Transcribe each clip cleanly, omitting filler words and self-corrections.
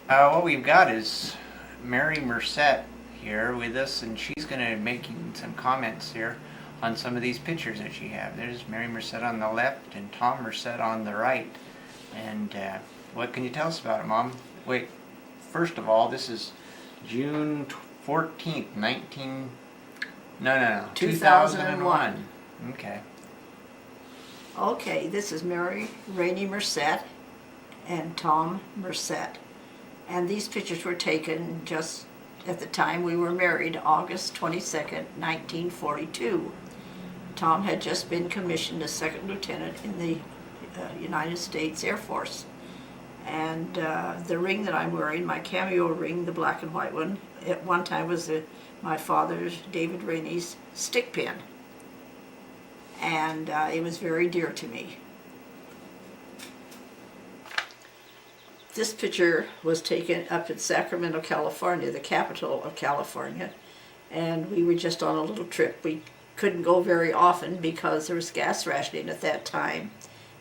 What we've got is Mary Murset here with us, and she's going to make some comments here on some of these pictures that she have. There's Mary Murset on the left and Tom Murset on the right. And what can you tell us about it, Mom? Wait, first of all, this is June 14th, 2001. Okay. Okay, this is Rainey Murset and Tom Murset. And these pictures were taken just at the time we were married, August 22nd, 1942. Tom had just been commissioned as second lieutenant in the United States Air Force. And the ring that I'm wearing, my cameo ring, the black and white one, at one time was my father's, David Rainey's, stick pin. And it was very dear to me. This picture was taken up in Sacramento, California, the capital of California, and we were just on a little trip. We couldn't go very often because there was gas rationing at that time,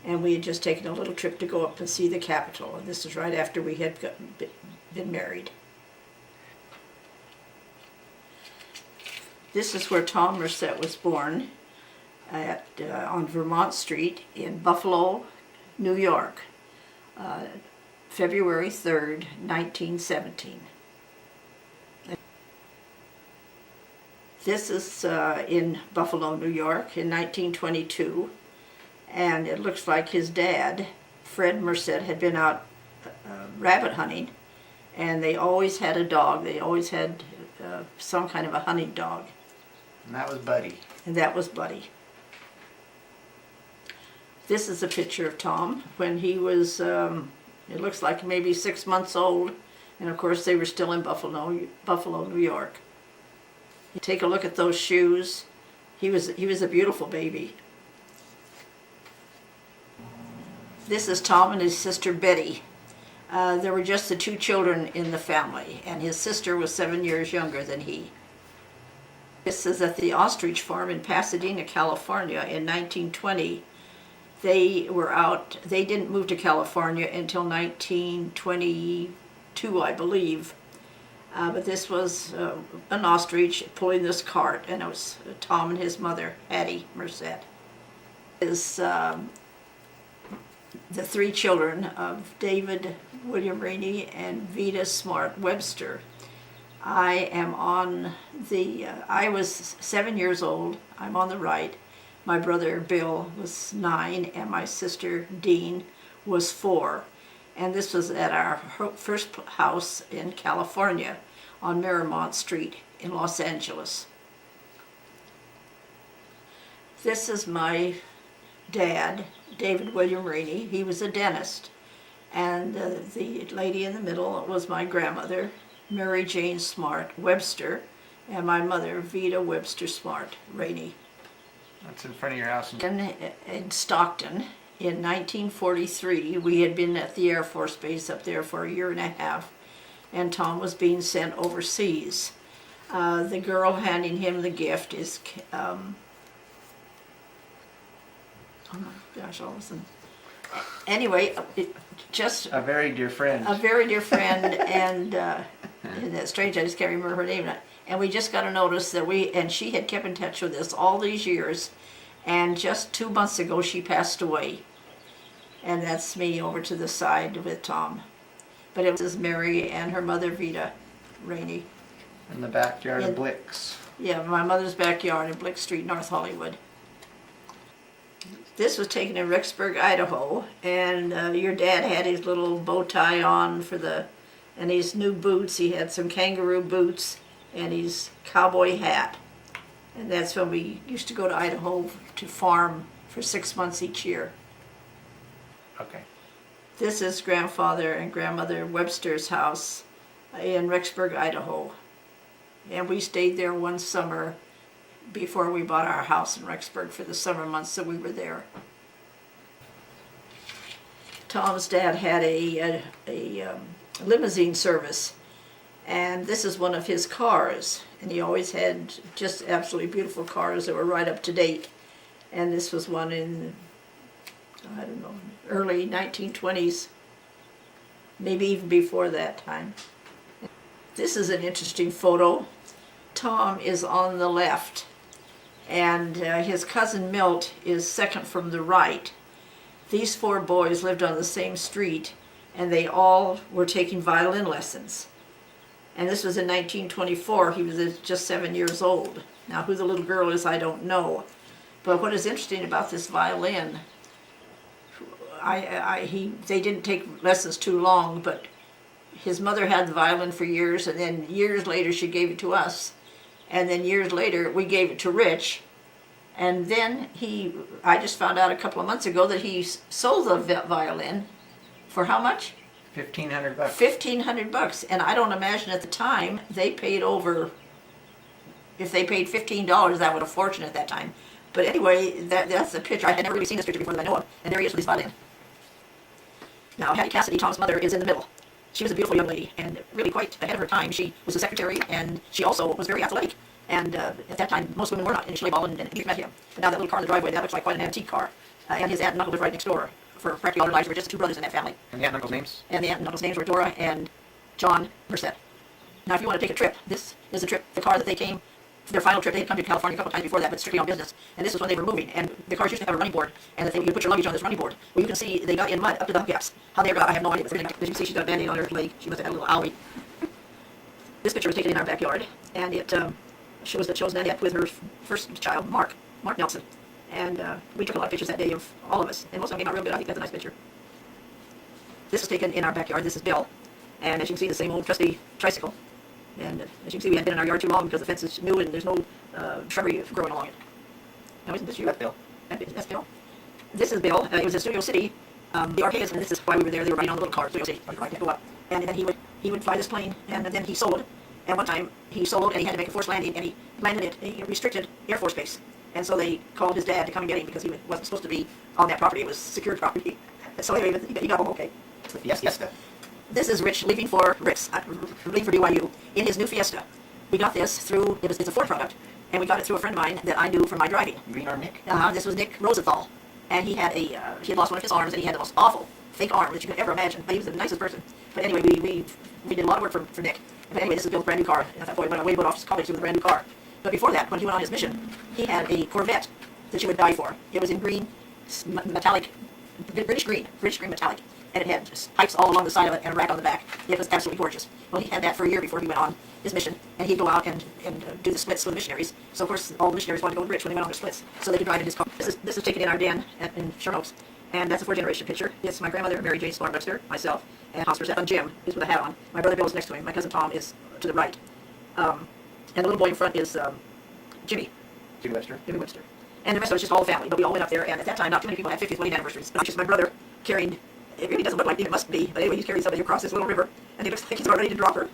and we had just taken a little trip to go up and see the capital, and this is right after we had been married. This is where Tom Murset was born, on Vermont Street in Buffalo, New York. February 3rd, 1917. This is in Buffalo, New York in 1922, and it looks like his dad, Fred Murset, had been out rabbit hunting, and they always had a dog. They always had some kind of a hunting dog. And that was Buddy. And that was Buddy. This is a picture of Tom when he was it looks like maybe 6 months old, and of course they were still in Buffalo, New York. You take a look at those shoes. He was a beautiful baby. This is Tom and his sister Betty. There were just the two children in the family, and his sister was 7 years younger than he. This is at the ostrich farm in Pasadena, California in 1920. They were out, they didn't move to California until 1922, I believe. But this was an ostrich pulling this cart, and it was Tom and his mother, Hattie Murset. Is the three children of David William Rainey and Vida Smart Webster. I was 7 years old. I'm on the right. My brother Bill was 9, and my sister Dean was 4. And this was at our first house in California on Marymount Street in Los Angeles. This is my dad, David William Rainey. He was a dentist. And the lady in the middle was my grandmother, Mary Jane Smart Webster, and my mother, Vida Webster Smart Rainey. That's in front of your house. In Stockton in 1943. We had been at the Air Force Base up there for a year and a half, and Tom was being sent overseas. The girl handing him the gift is, oh my gosh, all of a sudden. Anyway, just a very dear friend. A very dear friend, and that's strange, I just can't remember her name. And we just got a notice that she had kept in touch with us all these years, and just 2 months ago she passed away. And that's me over to the side with Tom. But it was Mary and her mother Vida Rainey. In the backyard of Blix. Yeah, my mother's backyard in Blix Street, North Hollywood. This was taken in Rexburg, Idaho, and your dad had his little bow tie on and his new boots. He had some kangaroo boots and his cowboy hat. And that's when we used to go to Idaho to farm for 6 months each year. Okay. This is grandfather and grandmother Webster's house in Rexburg, Idaho. And we stayed there one summer before we bought our house in Rexburg for the summer months that we were there. Tom's dad had a limousine service, and this is one of his cars, and he always had just absolutely beautiful cars that were right up to date. And this was one in, I don't know, early 1920s, maybe even before that time. This is an interesting photo. Tom is on the left, and his cousin Milt is second from the right. These four boys lived on the same street, and they all were taking violin lessons. And this was in 1924. He was just 7 years old. Now, who the little girl is, I don't know. But what is interesting about this violin, they didn't take lessons too long, but his mother had the violin for years, and then years later she gave it to us. And then years later we gave it to Rich. And then I just found out a couple of months ago that he sold the violin for how much? $1,500. $1,500. And I don't imagine at the time they paid over, if they paid $15, that would have fortune at that time. But anyway, that's the picture. I had never really seen this picture before that I know of. And there he is with his violin. Now, Hattie Cassidy, Tom's mother, is in the middle. She was a beautiful young lady and really quite ahead of her time. She was a secretary, and she also was very athletic. And at that time, most women were not, and she ball, and you met him. But now that little car in the driveway, that looks like quite an antique car. And his aunt and uncle lived right next door. For practically all their lives, there were just two brothers in that family. And the aunt and uncle's names? And the aunt and uncle's names were Dora and John Murset. Now, if you want to take a trip, this is the trip, the car that they came, their final trip. They had come to California a couple times before that, but strictly on business. And this was when they were moving. And the cars used to have a running board, and that you would put your luggage on this running board. Well, you can see they got in mud up to the hubcaps. How they ever got, I have no idea. But as you can see, she's got a band-aid on her leg. She must have had a little owie. This picture was taken in our backyard, and it shows that shows Nanette with her first child, Mark Nelson. And we took a lot of pictures that day of all of us, and most of them came out real good. I think that's a nice picture. This was taken in our backyard. This is Bill, and as you can see, the same old trusty tricycle. And as you can see, we hadn't been in our yard too long because the fence is new and there's no shrubbery growing along it. Now, isn't this you? That's Bill. That's Bill. This is Bill. It was in Studio City. The arcades, and this is why we were there. They were riding on the little cars. Studio City. Right, to go up. And then he would fly this plane, and then he soloed. And one time he soloed, and he had to make a forced landing, and he landed at a restricted Air Force base. And so they called his dad to come and get him because he wasn't supposed to be on that property. It was secured property. So anyway, he got home okay. It's the Fiesta. This is Rich leaving for BYU in his new Fiesta. We got this through, it's a Ford product, and we got it through a friend of mine that I knew from my driving. Green Arm Nick? This was Nick Rosenthal, and he had lost one of his arms, and he had the most awful fake arm that you could ever imagine, but he was the nicest person. But anyway, we did a lot of work for Nick. But anyway, this is Bill's brand new car, and I thought, boy, went away, went off to college with a brand new car. But before that, when he went on his mission, he had a Corvette that you would die for. It was in green, metallic, British green metallic. And it had just pipes all along the side of it and a rack on the back. It was absolutely gorgeous. Well, he had that for a year before he went on his mission, and he'd go out and do the splits with the missionaries. So, of course, all the missionaries wanted to go to Rich when they went on their splits, so they could drive in his car. This is taken in our den in Sherman Oaks, and that's a four-generation picture. It's my grandmother, Mary Jane Storm Webster, myself, and Hospice son Jim is with a hat on. My brother Bill is next to him. My cousin Tom is to the right. And the little boy in front is Jimmy Webster. And the rest of us just all family, but we all went up there, and at that time, not too many people had 50th wedding anniversaries. But just my brother carrying, it really doesn't look like it must be, but anyway, he's carrying somebody across this little river, and he looks like he's about ready to drop her.